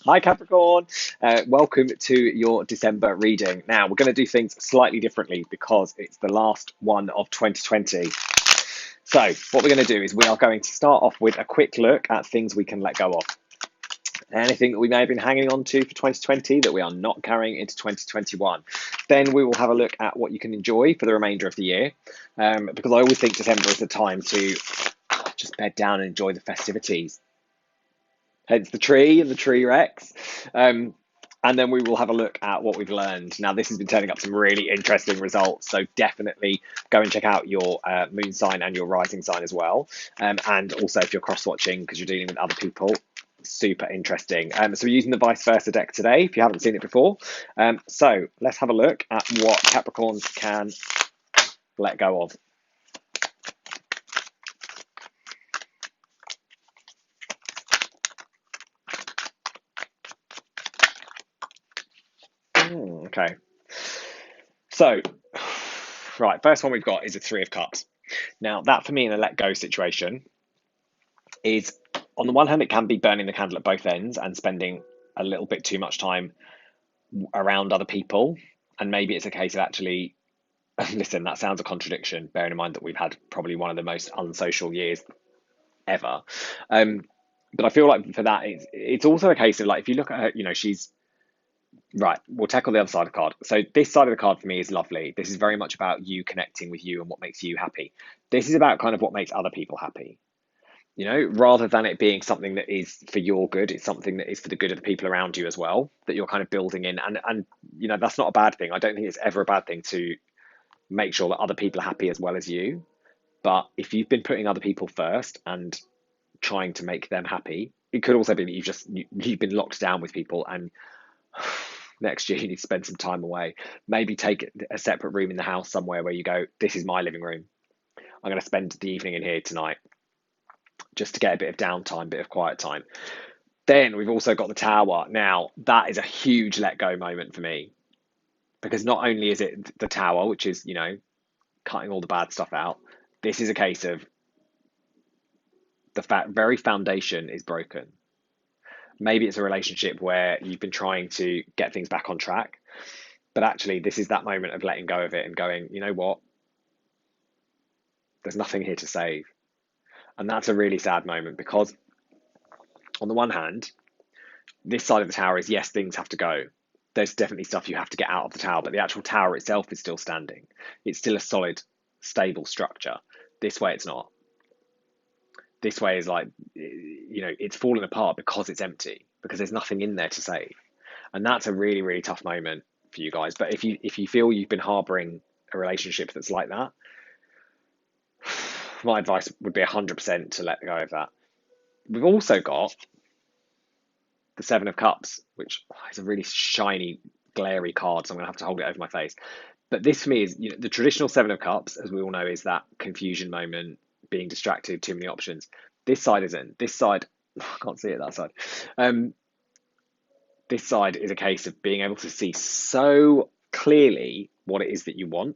Hi Capricorn, welcome to your December reading. Now we're going to do things slightly differently because it's the last one of 2020. So what we're going to do is we are going to start off with a quick look at things we can let go of. Anything that we may have been hanging on to for 2020 that we are not carrying into 2021. Then we will have a look at what you can enjoy for the remainder of the year, because I always think December is the time to just bed down and enjoy the festivities. Hence the tree and the tree Rex. And then we will have a look at what we've learned. Now, this has been turning up some really interesting results, so definitely go and check out your moon sign and your rising sign as well. And also, if you're cross-watching because you're dealing with other people, super interesting. So we're using the vice versa deck today, if you haven't seen it before. So let's have a look at what Capricorns can let go of. Okay. So, right, first one we've got is a Three of Cups. Now, that for me in a let go situation is, on the one hand, it can be burning the candle at both ends and spending a little bit too much time around other people. And maybe it's a case of actually, listen, that sounds a contradiction, bearing in mind that we've had probably one of the most unsocial years ever. But I feel like for that, it's also a case of like, if you look at her, she's right. We'll tackle the other side of the card. So this side of the card for me is lovely. This is very much about you connecting with you and what makes you happy. This is about kind of what makes other people happy. Rather than it being something that is for your good, it's something that is for the good of the people around you as well, that you're kind of building in. And that's not a bad thing. I don't think it's ever a bad thing to make sure that other people are happy as well as you. But if you've been putting other people first and trying to make them happy, it could also be that you've been locked down with people, and next year you need to spend some time away. Maybe take a separate room in the house somewhere where you go, this is my living room. I'm going to spend the evening in here tonight, just to get a bit of downtime, a bit of quiet time. Then we've also got the Tower. Now, that is a huge let go moment for me, because not only is it the Tower, which is, cutting all the bad stuff out, this is a case of the very foundation is broken. Maybe it's a relationship where you've been trying to get things back on track, but actually this is that moment of letting go of it and going, you know what? There's nothing here to save. And that's a really sad moment, because on the one hand, this side of the tower is, yes, things have to go. There's definitely stuff you have to get out of the tower, but the actual tower itself is still standing. It's still a solid, stable structure. This way, it's not. This way is like, it's falling apart because it's empty, because there's nothing in there to save. And that's a really, really tough moment for you guys. But if you feel you've been harboring a relationship that's like that, my advice would be 100% to let go of that. We've also got the Seven of Cups, which is a really shiny, glary card, so I'm going to have to hold it over my face. But this for me is, the traditional Seven of Cups, as we all know, is that confusion moment, being distracted, too many options. This side isn't. This side, I can't see it, that side. This side is a case of being able to see so clearly what it is that you want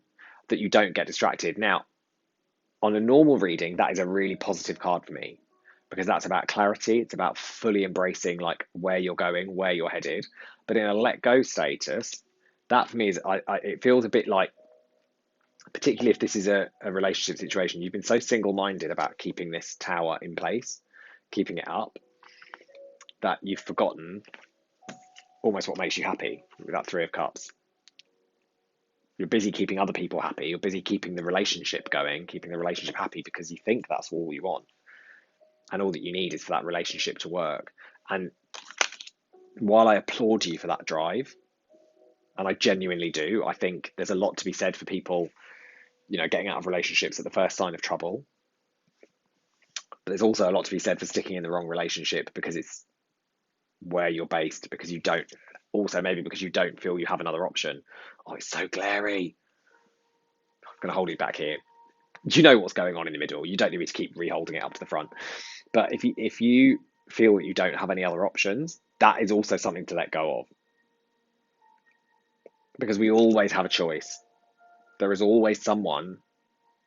that you don't get distracted. Now, on a normal reading, that is a really positive card for me, because that's about clarity. It's about fully embracing like where you're going, where you're headed. But in a let go status, that for me is, it feels a bit like, particularly if this is a relationship situation, you've been so single-minded about keeping this tower in place, keeping it up, that you've forgotten almost what makes you happy with that Three of Cups. You're busy keeping other people happy. You're busy keeping the relationship going, keeping the relationship happy, because you think that's all you want. And all that you need is for that relationship to work. And while I applaud you for that drive, and I genuinely do, I think there's a lot to be said for people, getting out of relationships at the first sign of trouble. But there's also a lot to be said for sticking in the wrong relationship because it's where you're based, because you don't, also maybe because you don't feel you have another option. Oh, it's so glary. I'm going to hold it back here. You know what's going on in the middle. You don't need me to keep re-holding it up to the front. But if you feel that you don't have any other options, that is also something to let go of. Because we always have a choice. There is always someone,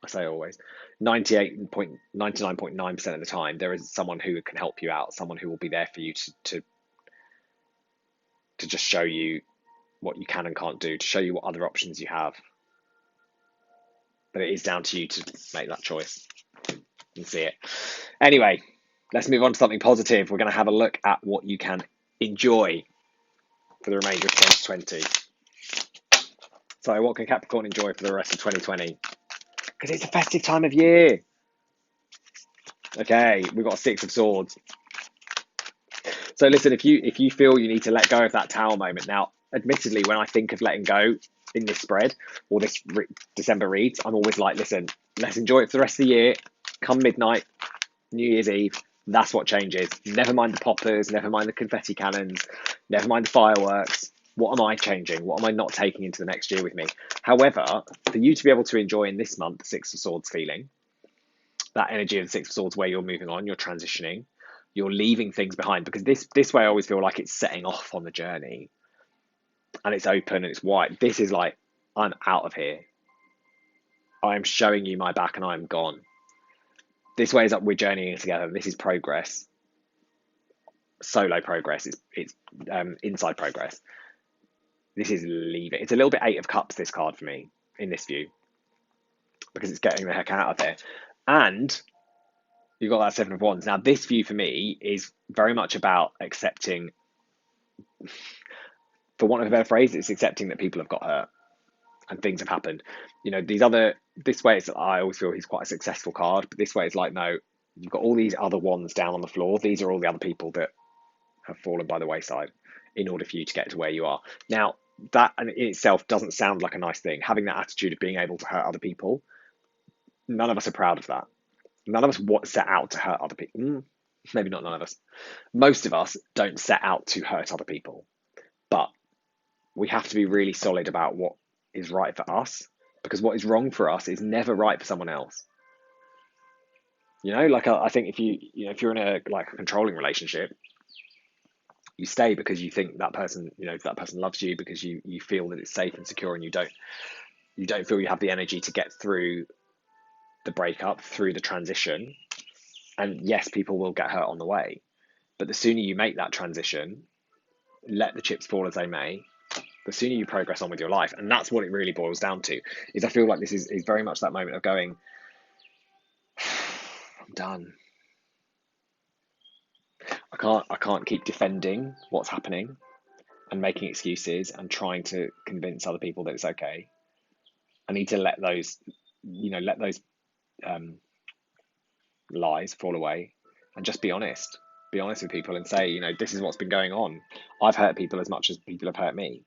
I say always, 99.9% of the time, there is someone who can help you out, someone who will be there for you to to just show you what you can and can't do, to show you what other options you have. But it is down to you to make that choice and see it. Anyway, let's move on to something positive. We're going to have a look at what you can enjoy for the remainder of 2020. So what can Capricorn enjoy for the rest of 2020? Because it's a festive time of year. Okay, we've got Six of Swords. So listen, if you feel you need to let go of that Tower moment, now, admittedly, when I think of letting go in this spread or this December reads, I'm always like, listen, let's enjoy it for the rest of the year. Come midnight, New Year's Eve, that's what changes. Never mind the poppers, never mind the confetti cannons, never mind the fireworks. What am I changing? What am I not taking into the next year with me? However, for you to be able to enjoy in this month the Six of Swords feeling, that energy of the Six of Swords where you're moving on, you're transitioning, you're leaving things behind, because this way I always feel like it's setting off on the journey and it's open and it's white. This is like, I'm out of here. I'm showing you my back and I'm gone. This way is like we're journeying together. This is progress. Solo progress. It's inside progress. This is leaving. It's a little bit Eight of Cups, this card for me, in this view, because it's getting the heck out of there. And you've got that Seven of Wands. Now, this view for me is very much about accepting, for want of a better phrase, it's accepting that people have got hurt and things have happened. You know, this way, I always feel he's quite a successful card, but this way it's like, no, you've got all these other wands down on the floor. These are all the other people that have fallen by the wayside in order for you to get to where you are. Now, that in itself doesn't sound like a nice thing. Having that attitude of being able to hurt other people, none of us are proud of that. None of us set out to hurt other people. Maybe not none of us. Most of us don't set out to hurt other people. But we have to be really solid about what is right for us, because what is wrong for us is never right for someone else. You know, like I think if you're in a controlling relationship, you stay because you think that person, that person loves you, because you feel that it's safe and secure, and you don't feel you have the energy to get through the breakup, through the transition. And yes, people will get hurt on the way, but the sooner you make that transition, let the chips fall as they may, the sooner you progress on with your life. And that's what it really boils down to. Is I feel like this is very much that moment of going, I'm done. I can't keep defending what's happening and making excuses and trying to convince other people that it's okay. I need to let those lies fall away and just be honest. Be honest with people and say, this is what's been going on. I've hurt people as much as people have hurt me.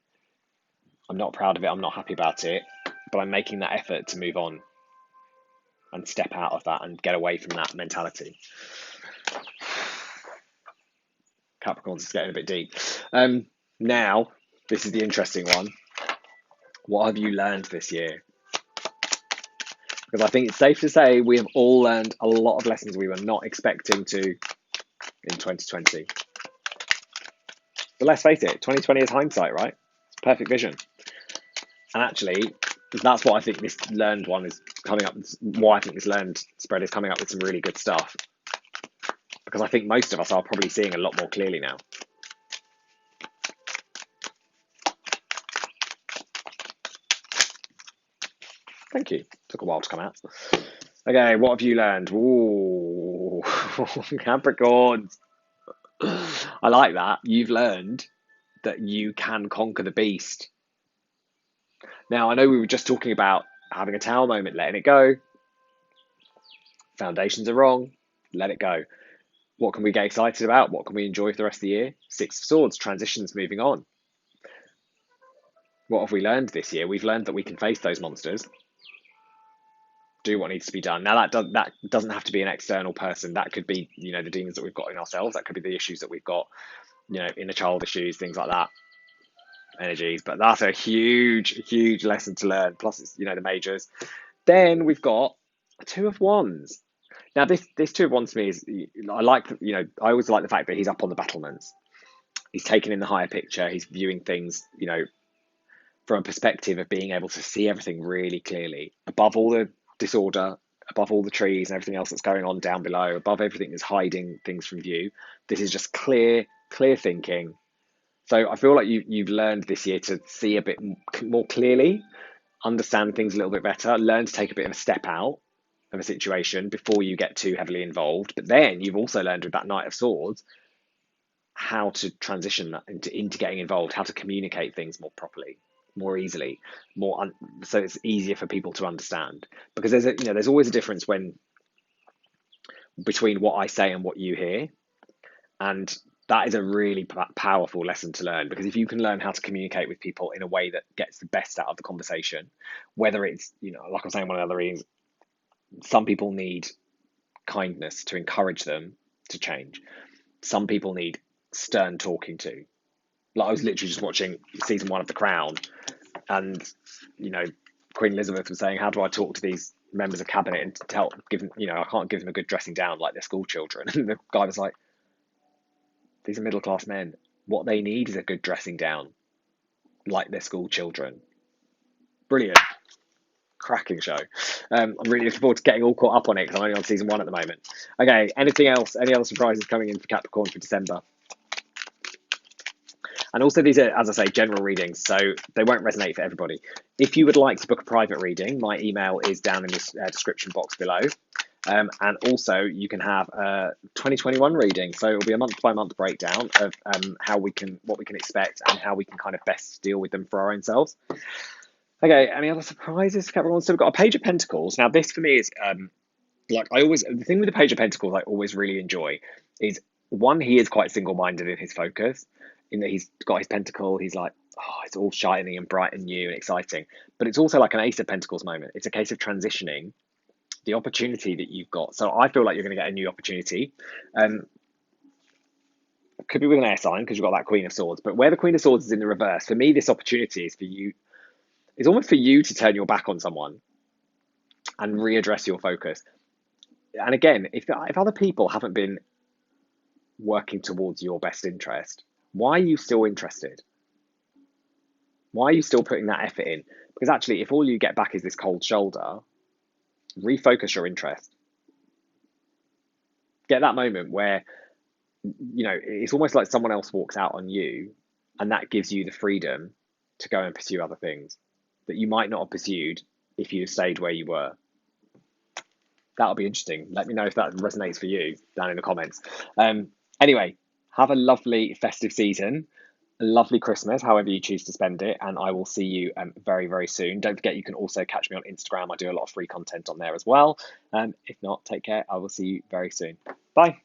I'm not proud of it. I'm not happy about it, but I'm making that effort to move on and step out of that and get away from that mentality. Capricorns is getting a bit deep. Now, this is the interesting one. What have you learned this year? Because I think it's safe to say we have all learned a lot of lessons we were not expecting to in 2020. But let's face it, 2020 is hindsight, right? It's perfect vision. And actually, that's what I think this learned one is coming up. Why I think this learned spread is coming up with some really good stuff. Because I think most of us are probably seeing a lot more clearly now. Thank you. Took a while to come out. Okay, what have you learned? Ooh, Capricorns. I like that. You've learned that you can conquer the beast. Now, I know we were just talking about having a Tower moment, letting it go. Foundations are wrong. Let it go. What can we get excited about? What can we enjoy for the rest of the year? Six of Swords, transitions, moving on. What have we learned this year? We've learned that we can face those monsters. Do what needs to be done. Now, that doesn't have to be an external person. That could be, the demons that we've got in ourselves. That could be the issues that we've got, inner child issues, things like that. Energies. But that's a huge, huge lesson to learn. Plus, it's, the majors. Then we've got a Two of Wands. Now, this Two of Wands to me is, I always like the fact that he's up on the battlements. He's taking in the higher picture. He's viewing things, from a perspective of being able to see everything really clearly. Above all the disorder, above all the trees and everything else that's going on down below, above everything that's hiding things from view. This is just clear thinking, So I feel like you've learned this year to see a bit more clearly, understand things a little bit better, learn to take a bit of a step out of a situation before you get too heavily involved. But then you've also learned with that Knight of Swords how to transition that into getting involved, how to communicate things more properly, more easily, so it's easier for people to understand. Because there's always a difference between what I say and what you hear, and that is a really powerful lesson to learn. Because if you can learn how to communicate with people in a way that gets the best out of the conversation, whether it's, like I was saying, one of the other reasons, some people need kindness to encourage them to change. Some people need stern talking to. Like, I was literally just watching season 1 of The Crown, and Queen Elizabeth was saying, "How do I talk to these members of cabinet and I can't give them a good dressing down like they're school children?" And the guy was like, "These are middle class men. What they need is a good dressing down like they're school children." Brilliant. Cracking show. I'm really looking forward to getting all caught up on it because I'm only on season 1 at the moment. Okay, anything else? Any other surprises coming in for Capricorn for December? And also, these are, as I say, general readings, so they won't resonate for everybody. If you would like to book a private reading, my email is down in the description box below. And also, you can have a 2021 reading, so it'll be a month-by-month breakdown of what we can expect and how we can kind of best deal with them for our own selves. Okay, any other surprises, Capricorn? So we've got a Page of Pentacles. Now, this for me is the thing with the Page of Pentacles I always really enjoy is, one, he is quite single-minded in his focus, in that he's got his pentacle, he's like, oh, it's all shiny and bright and new and exciting. But it's also like an Ace of Pentacles moment. It's a case of transitioning the opportunity that you've got. So I feel like you're going to get a new opportunity. Could be with an air sign because you've got that Queen of Swords. But where the Queen of Swords is in the reverse, for me, this opportunity is for you. It's almost for you to turn your back on someone and readdress your focus. And again, if other people haven't been working towards your best interest, why are you still interested? Why are you still putting that effort in? Because actually, if all you get back is this cold shoulder, refocus your interest. Get that moment where, it's almost like someone else walks out on you, and that gives you the freedom to go and pursue other things that you might not have pursued if you stayed where you were. That'll be interesting. Let me know if that resonates for you down in the comments. Anyway, have a lovely festive season, a lovely Christmas, however you choose to spend it, and I will see you very, very soon. Don't forget, you can also catch me on Instagram. I do a lot of free content on there as well. If not, take care. I will see you very soon. Bye.